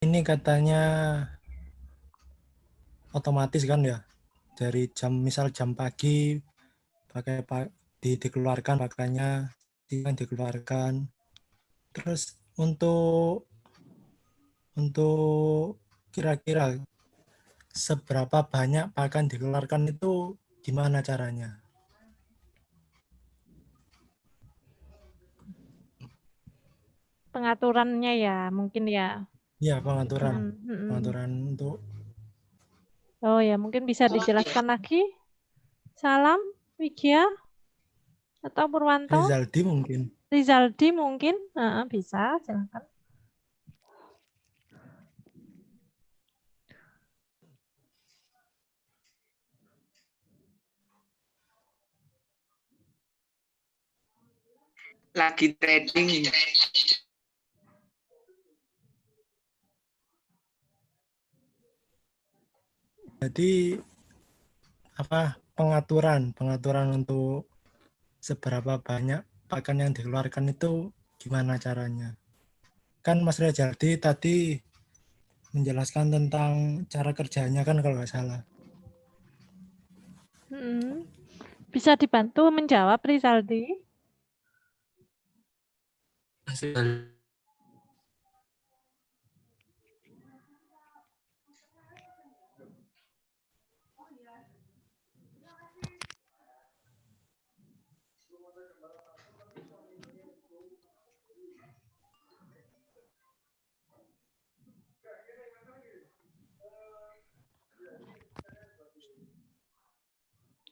ini katanya otomatis kan ya, dari jam misal jam pagi pakai dikeluarkan pakannya, siang dikeluarkan. Terus untuk kira-kira seberapa banyak pakan dikeluarkan itu gimana caranya? Pengaturannya ya, mungkin ya. Ya, pengaturan. Mm, mm, mm. Pengaturan untuk Oh ya, mungkin bisa dijelaskan lagi. Salam, Widya atau Purwanto? Rizaldi mungkin. Rizaldi mungkin. Bisa, silakan. Lagi trading. Jadi pengaturan untuk seberapa banyak pakan yang dikeluarkan itu gimana caranya? Kan Mas Rizaldi tadi menjelaskan tentang cara kerjanya kan kalau nggak salah. Bisa dibantu menjawab Rizaldi?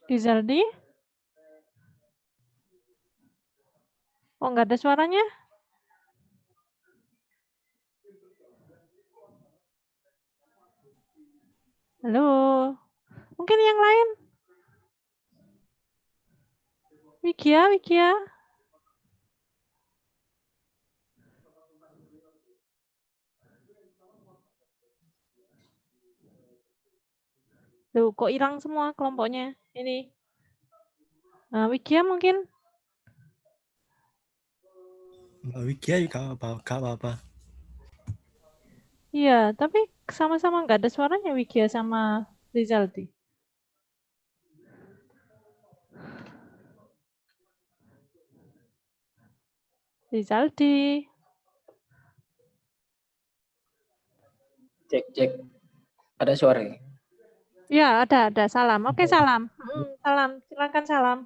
Rizaldi? Oh, nggak ada suaranya? Halo? Mungkin yang lain? Widya? Loh, kok hilang semua kelompoknya? Ini. Nah, Widya mungkin? Mbak Widya juga nggak apa-apa. Iya, tapi sama-sama nggak ada suaranya Widya sama Rizaldi. Rizaldi. Cek. Ada suara. Ya, ada. Salam. Oke, salam. Salam. Silakan salam.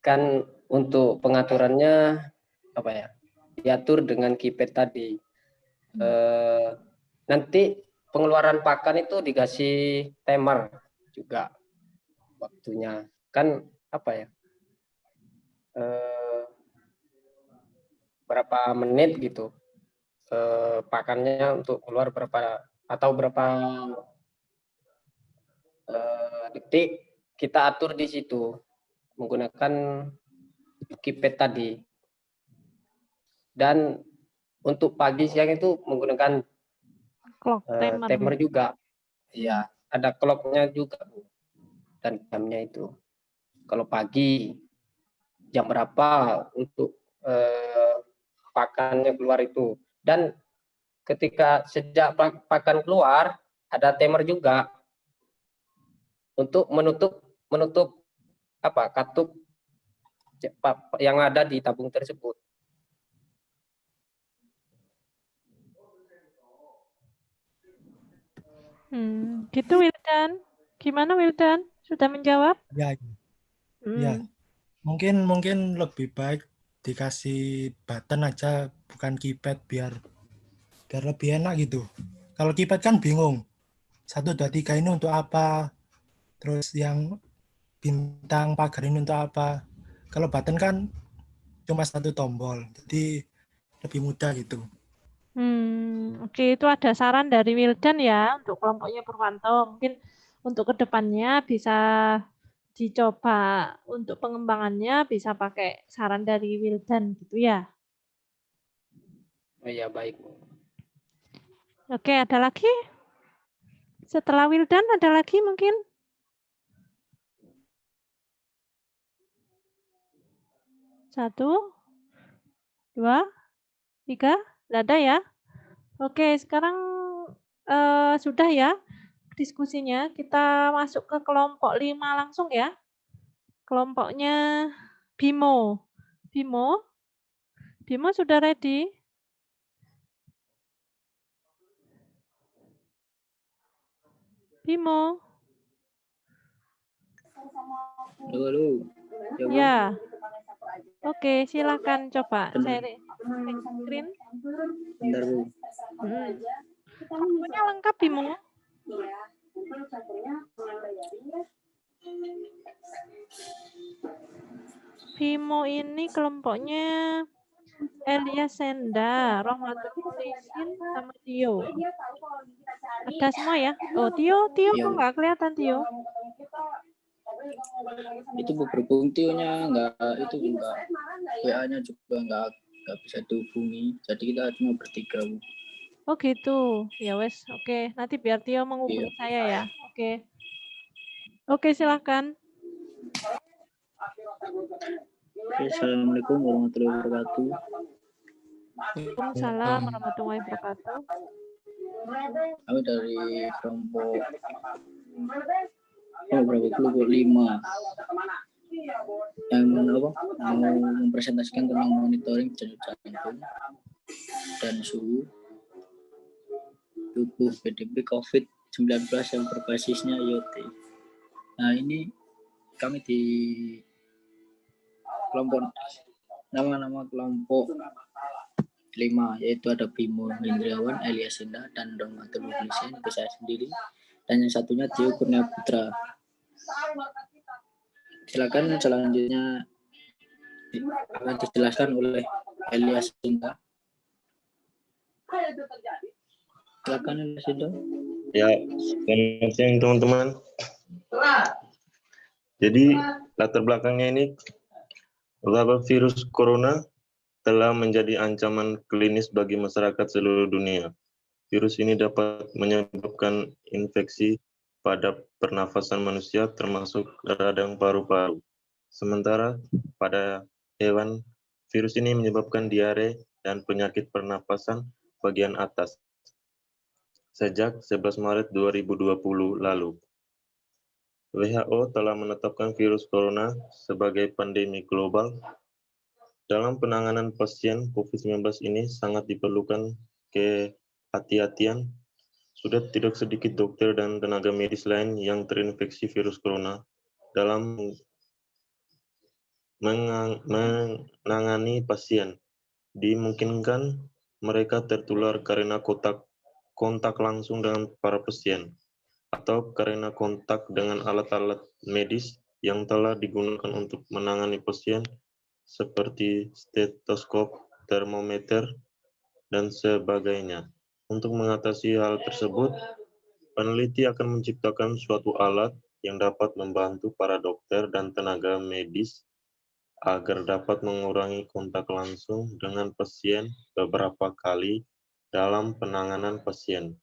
Kan untuk pengaturannya apa ya? Diatur dengan keypad tadi. Nanti pengeluaran pakan itu dikasih timer juga waktunya. Kan apa ya? Berapa menit gitu. Pakannya untuk keluar berapa atau berapa detik kita atur di situ menggunakan keypad tadi. Dan untuk pagi siang itu menggunakan Clock timer. timer juga. Iya, ada clocknya juga dan jamnya itu. Kalau pagi jam berapa untuk pakannya keluar itu. Dan ketika sejak pakan keluar ada timer juga untuk menutup apa katup yang ada di tabung tersebut. Gitu Wildan. Gimana Wildan? Sudah menjawab? Ya, ya. Mungkin lebih baik dikasih button aja bukan keypad biar lebih enak gitu. Kalau keypad kan bingung. 1, 2, 3 ini untuk apa? Terus yang bintang pagar ini untuk apa? Kalau button kan cuma 1 tombol, jadi lebih mudah gitu. Oke, itu ada saran dari Wildan ya untuk kelompoknya Purwanto. Mungkin untuk kedepannya bisa dicoba untuk pengembangannya bisa pakai saran dari Wildan gitu ya. Oh iya baik. Oke, ada lagi? Setelah Wildan ada lagi mungkin? 1, 2, 3? Nggak ada ya? Oke, sekarang sudah ya diskusinya. Kita masuk ke kelompok 5 langsung ya. Kelompoknya Bimo. Bimo sudah ready? Bimo? Halo. Ya, Bu. Ya. Oke, silakan coba share screen. Bentar, Bu. Pokoknya lengkap Bimo. Bimo ini kelompoknya Elias Senda, Rohmatul Mulisin, sama Tio. Ada semua ya? Oh, Tio Iya, kok Bu. nggak kelihatan Tio? Itu Bu, berhubung Tio-nya enggak WA-nya juga enggak bisa dihubungi. Jadi kita cuma bertiga, Bu. Oh gitu. Ya wes, oke. Nanti biar Tio menghubungi Iya. saya ya. Oke. Oke, silakan. Assalamualaikum warahmatullahi wabarakatuh. Waalaikumsalam warahmatullahi wabarakatuh. Kami dari kelompok kelompok 5 yang mau mempresentasikan tentang monitoring denyut jantung dan suhu tubuh PDP COVID-19 yang berbasisnya IoT. Nah, ini kami di kelompok nama kelompok 5, yaitu ada Bimo Hendriawan, Elias Senda, dan Rohmatul Mulisin, itu saya sendiri, dan yang satunya Tio Kurnia Putra. Silakan selanjutnya akan dijelaskan oleh Elias Senda. Silakan Elias Senda. Ya, selamat siang teman-teman. Jadi latar belakangnya ini, wabah virus corona telah menjadi ancaman klinis bagi masyarakat seluruh dunia. Virus ini dapat menyebabkan infeksi pada pernafasan manusia termasuk radang paru-paru. Sementara pada hewan, virus ini menyebabkan diare dan penyakit pernafasan bagian atas sejak 11 Maret 2020 lalu. WHO telah menetapkan virus corona sebagai pandemi global. Dalam penanganan pasien COVID-19 ini sangat diperlukan kehati-hatian. Sudah tidak sedikit dokter dan tenaga medis lain yang terinfeksi virus corona dalam menangani pasien. Dimungkinkan mereka tertular karena kontak langsung dengan para pasien atau karena kontak dengan alat-alat medis yang telah digunakan untuk menangani pasien seperti stetoskop, termometer, dan sebagainya. Untuk mengatasi hal tersebut, peneliti akan menciptakan suatu alat yang dapat membantu para dokter dan tenaga medis agar dapat mengurangi kontak langsung dengan pasien beberapa kali dalam penanganan pasien.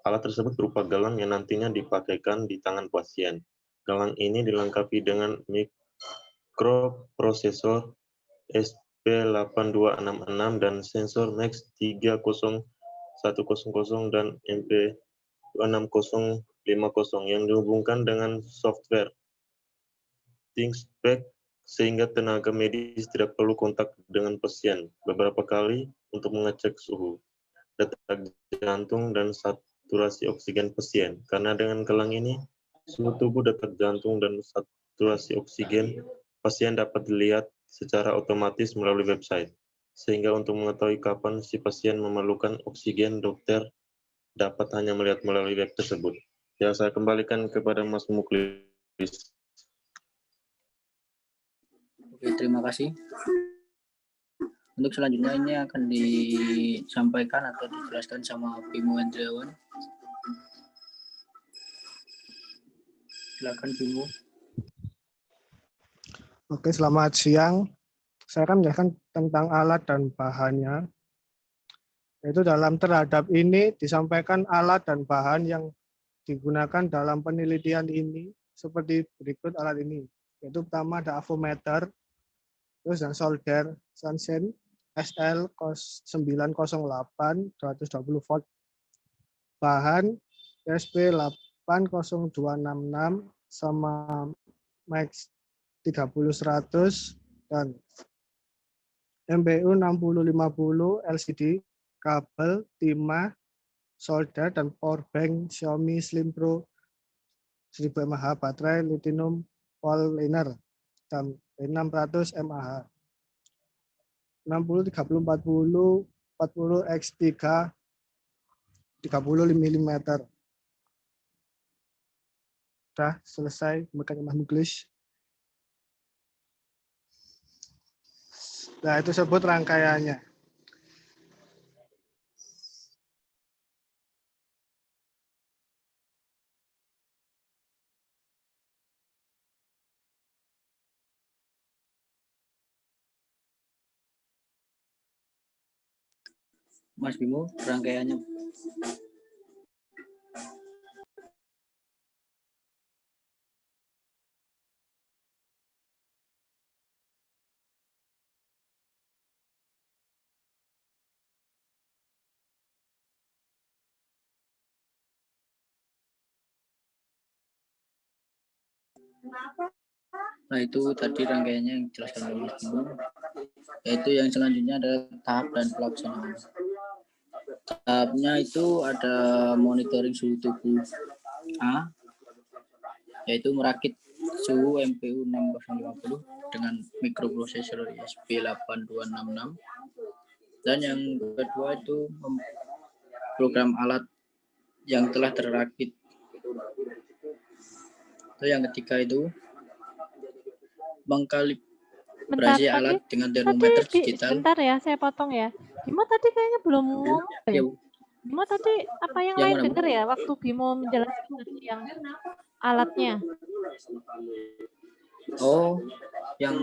Alat tersebut berupa galang yang nantinya dipakaikan di tangan pasien. Galang ini dilengkapi dengan mikroprosesor SP8266 dan sensor MAX 30100 dan MP26050 yang dihubungkan dengan software ThinkSpec sehingga tenaga medis tidak perlu kontak dengan pasien beberapa kali untuk mengecek suhu, detak jantung, dan saturasi oksigen pasien. Karena dengan gelang ini, suhu tubuh, detak jantung, dan saturasi oksigen pasien dapat dilihat secara otomatis melalui website. Sehingga untuk mengetahui kapan si pasien memerlukan oksigen, dokter dapat hanya melihat melalui web tersebut. Ya, saya kembalikan kepada Mas Muklis. Oke, terima kasih. Untuk selanjutnya ini akan disampaikan atau dijelaskan sama Bimo Hendriawan. Silakan Bimo. Oke, selamat siang. Saya akan menjelaskan tentang alat dan bahannya. Yaitu dalam terhadap ini disampaikan alat dan bahan yang digunakan dalam penelitian ini seperti berikut alat ini. Yaitu pertama ada avometer, terus yang solder, sunsen, SL 908 220 volt. Bahan PSP 80266 sama Max 30-100 dan MBU 6050 LCD, kabel, timah, solder, dan power bank Xiaomi Slim Pro 1000 mAh, baterai lithium polymer dan 600 mAh. 60 30 40 40 x 3 30 mm. Sudah selesai mekanik English. Nah, itu sebut rangkaiannya. Mas Bimo, rangkaiannya. Nah, itu tadi rangkaiannya yang dijelaskan oleh Mas Bimo. Yaitu yang selanjutnya adalah tahap dan pelaksanaan. Tahapnya itu ada monitoring suhu tubuh A, yaitu merakit suhu MPU 6050 dengan mikroprosesor ESP8266. Dan yang kedua itu program alat yang telah terrakit. Itu yang ketiga itu mengkalibrasi alat dengan termometer digital. Sebentar ya, saya potong ya. Bimo tadi kayaknya belum ngomong. Ya, Bimo tadi apa yang lain dengar ya waktu Bimo menjelaskan tadi yang alatnya? Oh, yang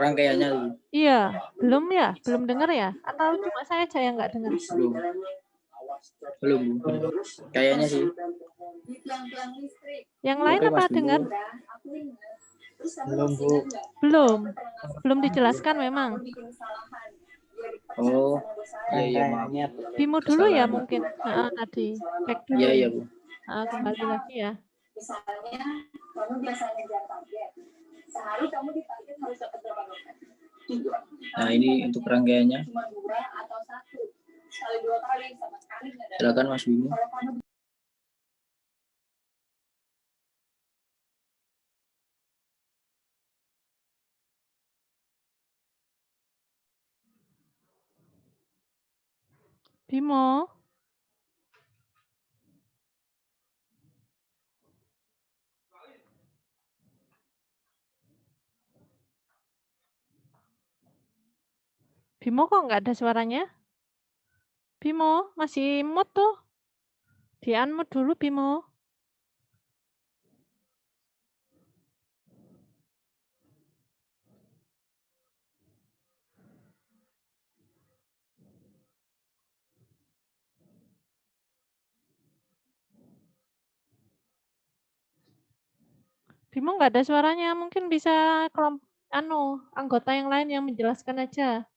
rangkaiannya. Iya, belum ya? Belum dengar ya? Atau cuma saya aja yang nggak dengar? Belum. Kayaknya sih. Yang lain apa dengar? Belum, Bu. Belum dijelaskan memang. Oh, iya maaf. Bimo dulu ya mungkin tadi. Back dulu. Iya Bu. Kembali lagi ya. Misalnya, kamu biasanya ngejar target. Sehari kamu ditarget harus dapat berapa dompet? Nah, ini untuk rangkaiannya. Cuma 2 atau 1. Sekali 2 kali, sama sekali nggak ada. Silakan Mas Bimo. Bimo. Bimo kok nggak ada suaranya? Bimo, masih mute tuh. Di-unmute dulu, Bimo. Bimo nggak ada suaranya, mungkin bisa anggota yang lain yang menjelaskan aja.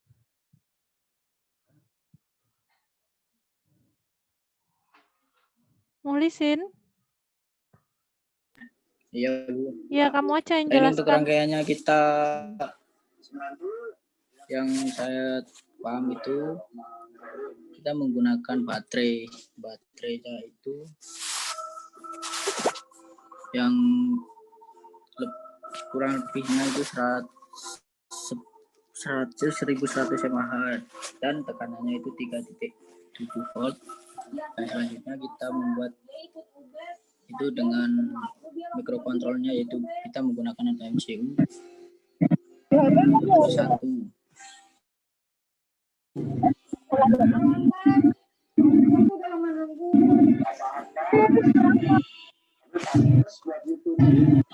Muhlisin? Iya Bu. Iya, kamu aja yang Ini jelaskan. untuk rangkaiannya kita yang saya paham itu kita menggunakan baterainya itu yang kurang lebihnya itu 1100 mAh dan tekanannya itu 3.7 volt. Dan selanjutnya kita membuat itu dengan mikrokontrolnya, yaitu kita menggunakan MCU 1.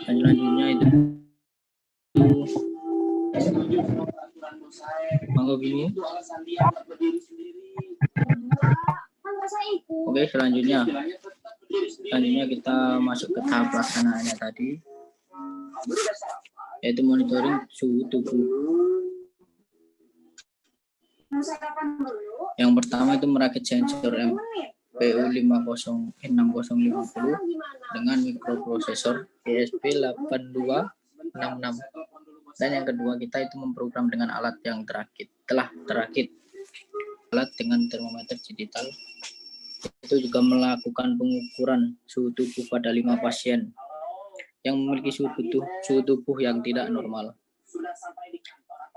Dan selanjutnya itu monggo gini. Oke, selanjutnya kita masuk ke tahap pelaksanaannya tadi, yaitu monitoring suhu tubuh. pertama itu merakit sensor MPU 6050 dengan mikroprosesor ESP8266. Dan yang kedua kita itu memprogram dengan alat yang telah terakit alat dengan termometer digital. Itu juga melakukan pengukuran suhu tubuh pada 5 pasien yang memiliki suhu tubuh yang tidak normal.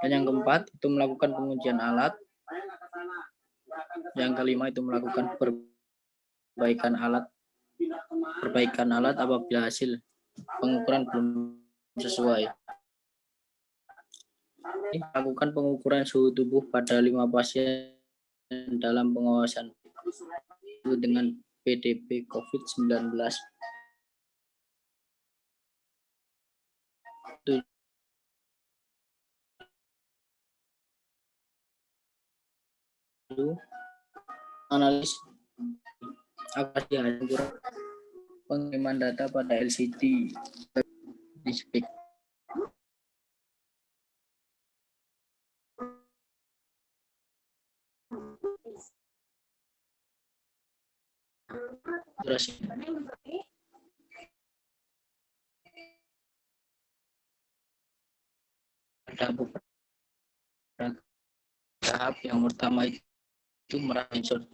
Dan yang keempat itu melakukan pengujian alat. Yang kelima itu melakukan perbaikan alat apabila hasil pengukuran belum sesuai. Melakukan pengukuran suhu tubuh pada 5 pasien dalam pengawasan dengan PDP COVID-19. Analis akurasi hasil pengiriman data pada LCD display. Durasi. Ada beberapa tahap. Yang pertama itu merakit dulu.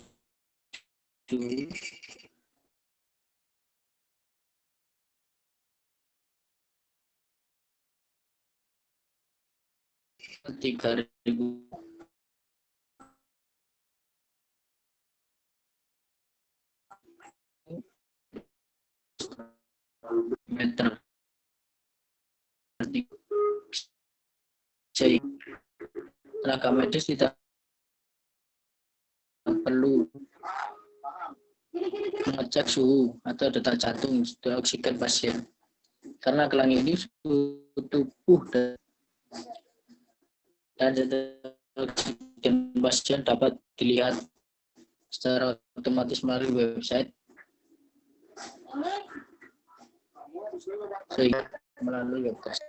Tiga 3.000 meter. Tenaga medis tidak perlu mengecek suhu atau detak jantung dan oksigen pasien, karena gelang ini suhu tubuh dan detak oksigen pasien dapat dilihat secara otomatis melalui website, sehingga melalui website.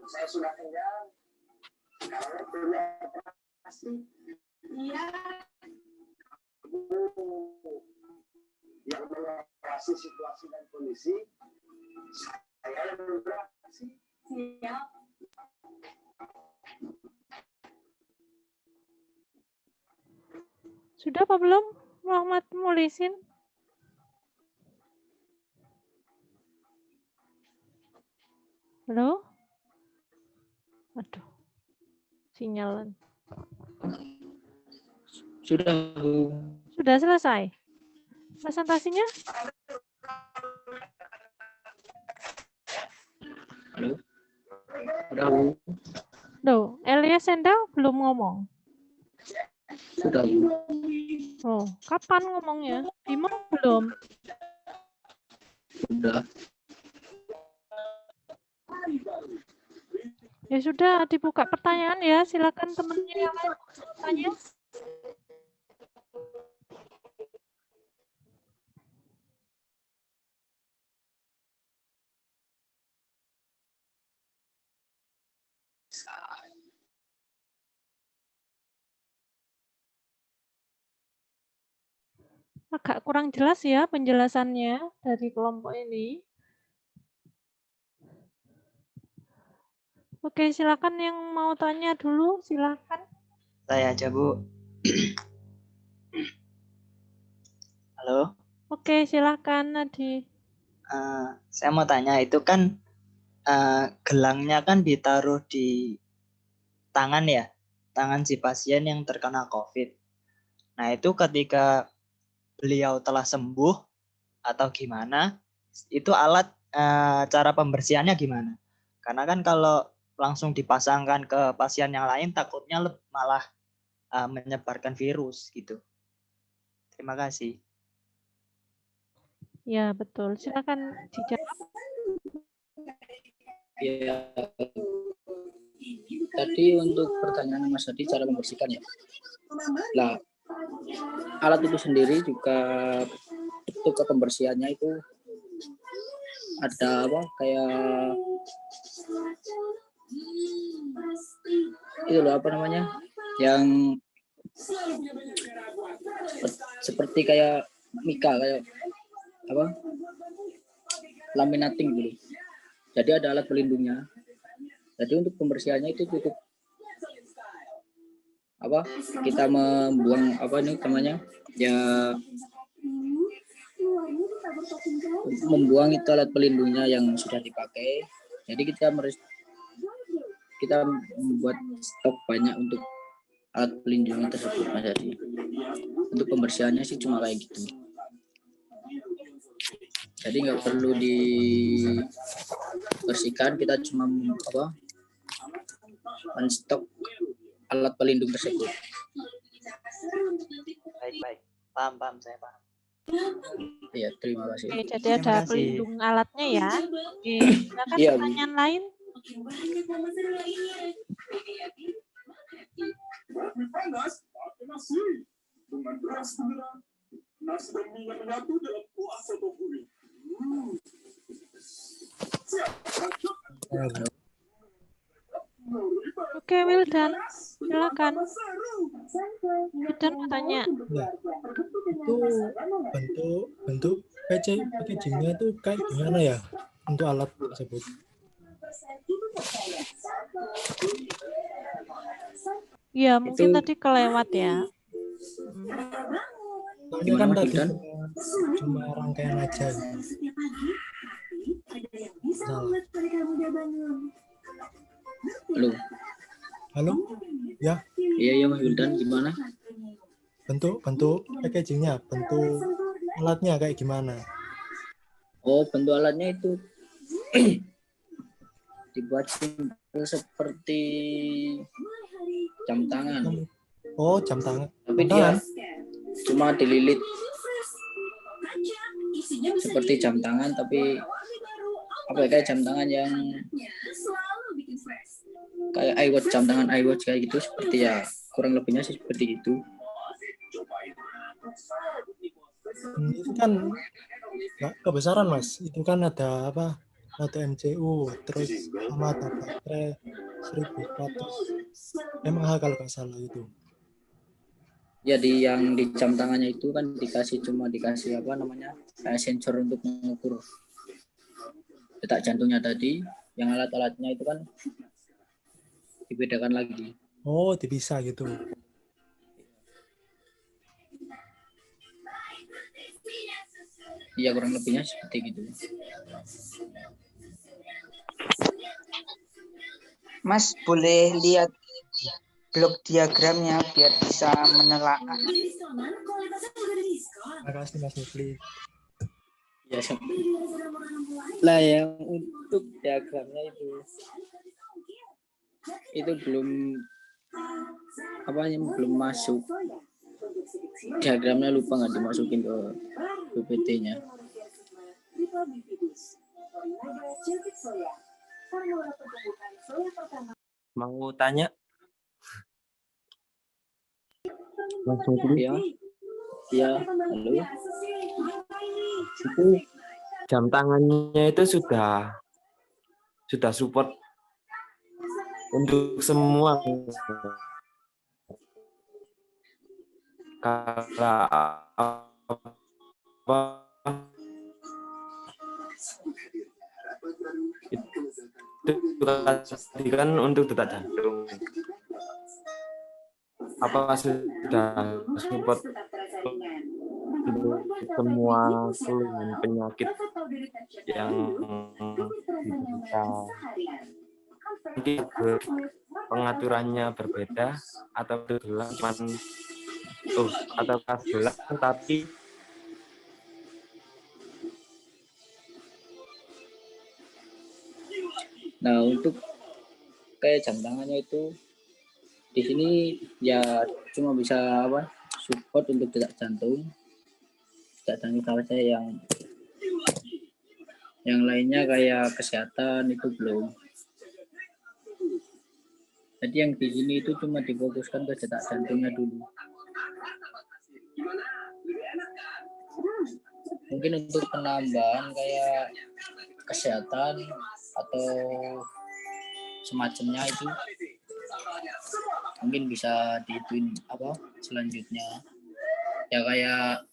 Saya sudah kenyang. Karena punya operasi. Iya. Yang mengawasi situasi dan kondisi. Saya yang beroperasi. Siap. Sudah apa belum, Muhammad Mulisin? Halo? Aduh, sinyalan. Sudah, Bu. Sudah selesai presentasinya? Halo? Sudah, Bu. Loh, Elias Sendal belum ngomong. Sudah, Bu. Oh, kapan ngomongnya? Bimo belum? Sudah. Ya sudah, dibuka pertanyaan ya. Silakan temannya yang lain tanya. Agak kurang jelas ya penjelasannya dari kelompok ini. Oke, silakan yang mau tanya dulu, silakan. Saya aja, Bu. Halo. Oke, silakan Nadi. Saya mau tanya, itu kan gelangnya kan ditaruh di tangan ya, tangan si pasien yang terkena COVID. Nah, itu ketika beliau telah sembuh atau gimana, itu alat cara pembersihannya gimana? Karena kan kalau langsung dipasangkan ke pasien yang lain, takutnya malah menyebarkan virus gitu. Terima kasih. Ya, betul. Silakan dijawab. Ya, Tadi untuk pertanyaan Mas tadi cara membersihkan ya. Lah, alat itu sendiri juga bentuk pembersihannya itu ada apa kayak itu loh apa namanya yang seperti kayak mika kayak apa laminating dulu. Jadi ada alat pelindungnya. Jadi untuk pembersihannya itu cukup apa kita membuang apa nih namanya ya membuang itu alat pelindungnya yang sudah dipakai. Jadi kita membuat stok banyak untuk alat pelindungnya tersebut. Mas. Jadi untuk pembersihannya sih cuma kayak gitu. Jadi nggak perlu dibersihkan, kita cuma apa menstok alat pelindung tersebut. Baik. Paham, saya paham. Iya, terima kasih. Oke, jadi Terima ada kasih. pelindung alatnya ya. Oke, silakan Iya, Bu. pertanyaan lain. Oke, Wildan, silakan. Wildan mau tanya. Ya, itu bentuk packagingnya itu kayak gimana ya untuk alat tersebut? Ya, mungkin Itu- tadi kelewat ya. Soalnya Gimana, kan Mas tadi Wildan? cuma rangkaian aja gitu. Salah. Halo? Ya, Iya Mas Wildan, gimana? bentuk packagingnya, bentuk alatnya kayak gimana? Oh, bentuk alatnya itu dibuat simpel seperti jam tangan, Oh, jam tangan. tapi Jam dia tangan? cuma dililit seperti jam tangan, tapi apa ya, kayak jam tangan yang kayak iWatch, jam tangan iWatch kayak gitu, seperti ya kurang lebihnya sih seperti itu. Itu kan nggak kebesaran Mas. Itu kan ada apa? Ada MCU, terus sama ada baterai 1100 mAh kalau nggak salah itu. Jadi yang di jam tangannya itu kan cuma dikasih apa namanya kayak sensor untuk mengukur detak jantungnya tadi. Yang alat-alatnya itu kan dibedakan lagi. Oh, dipisah gitu. Iya kurang lebihnya seperti gitu. Mas boleh lihat blok diagramnya biar bisa menelaah. Makasih Mas Nufli. Ya, lah yang untuk diagramnya itu belum belum masuk. Diagramnya lupa nggak dimasukin ke PPT-nya. Mau tanya? Ya, ya, halo. Itu jam tangannya itu sudah support untuk semua. Karena apa? Itu kan untuk detak jantung. Apakah sudah support untuk semua keluhan penyakit yang diderita? Mungkin pengaturannya berbeda atau gelang atau gelang tapi Nah, untuk kayak jam tangannya itu di sini ya cuma bisa support untuk detak jantung saja, yang lainnya kayak kesehatan itu belum. Jadi yang di sini itu cuma difokuskan ke detak jantungnya dulu. Mungkin untuk penambahan kayak kesehatan atau semacamnya itu mungkin bisa dihituin apa selanjutnya ya, kayak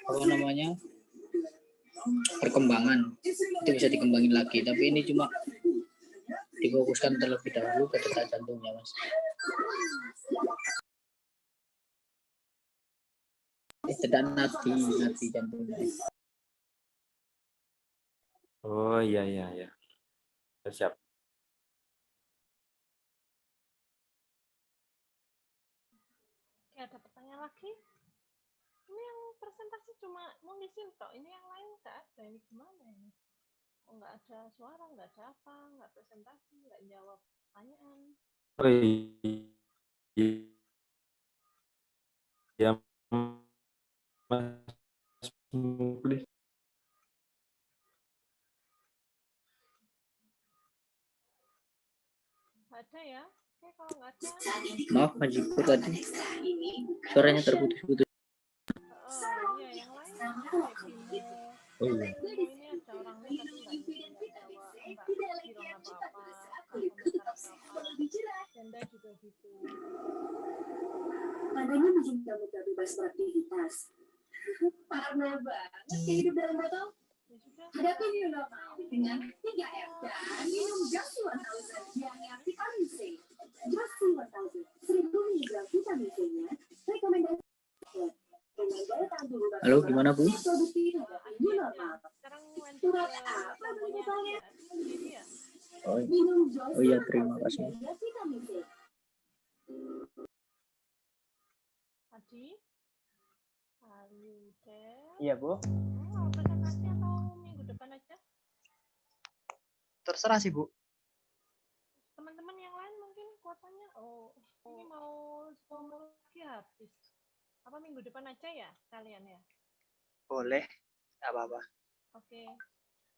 apa namanya, perkembangan itu bisa dikembangin lagi, tapi ini cuma difokuskan terlebih dahulu ke detak jantungnya, Mas. Detak nadi jantungnya. Oh iya. Siap. Oke, ada pertanyaan lagi? Ini yang presentasi cuma mau ngisiin tok, ini yang lain nggak ada, ini gimana ini? Oh, nggak ada suara, nggak ada apa, nggak presentasi, nggak jawab pertanyaan. Oh iya, Mas Muklis. Nggak ada ya? Oke, kalau nggak ada. Maaf, Mas Jipo tadi suaranya terputus-putus. Oh iya, yang lain ada kayak Bimo. Oh iya. Ini ada orangnya tapi nggak jawab, nggak bilang apa-apa, nggak komentar apa-apa. Janda juga gitu. Pandemi bikin kamu gak bebas beraktivitas. Parno banget kayak hidup dalam botol. Hadapi new normal dengan 3M dan minum Just 1000 yang vitamin C. Just 1000, 1000 mg vitamin C-nya rekomendasi. Halo, gimana Bu? New normal. Sekarang Surat apa botolnya? sendiri ya? Oh iya, terima kasih. Adi? Ayuda? Iya, Bu. Mau presentasi atau minggu depan aja? Terserah sih, Bu. Teman-teman yang lain mungkin kuotanya, ini mau 10 lagi habis. Apa minggu depan aja ya kalian ya? Boleh. Nggak apa-apa. Oke.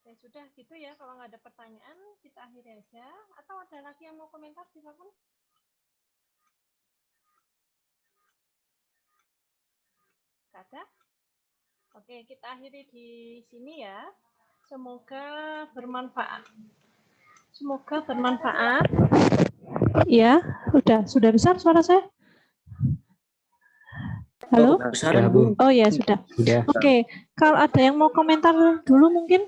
Ya sudah gitu ya, kalau nggak ada pertanyaan kita akhiri aja. Atau ada lagi yang mau komentar silakan? Nggak ada? Oke, kita akhiri di sini ya. Semoga bermanfaat. Semoga bermanfaat. Iya, sudah besar suara saya? Halo? Ya, Bu. Oh ya, sudah. Oke, kalau ada yang mau komentar dulu mungkin?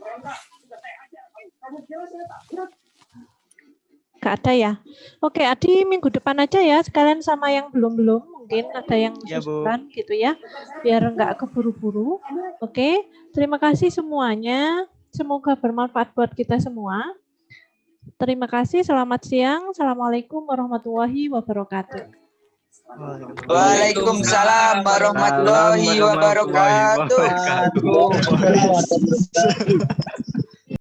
Nggak ada ya? Oke, Adi minggu depan aja ya, sekalian sama yang belum-belum. Mungkin ada yang Ya, Bu. susulan gitu ya, biar nggak keburu-buru. Oke, terima kasih semuanya. Semoga bermanfaat buat kita semua. Terima kasih, selamat siang. Assalamualaikum warahmatullahi wabarakatuh. Waalaikumsalam warahmatullahi wabarakatuh.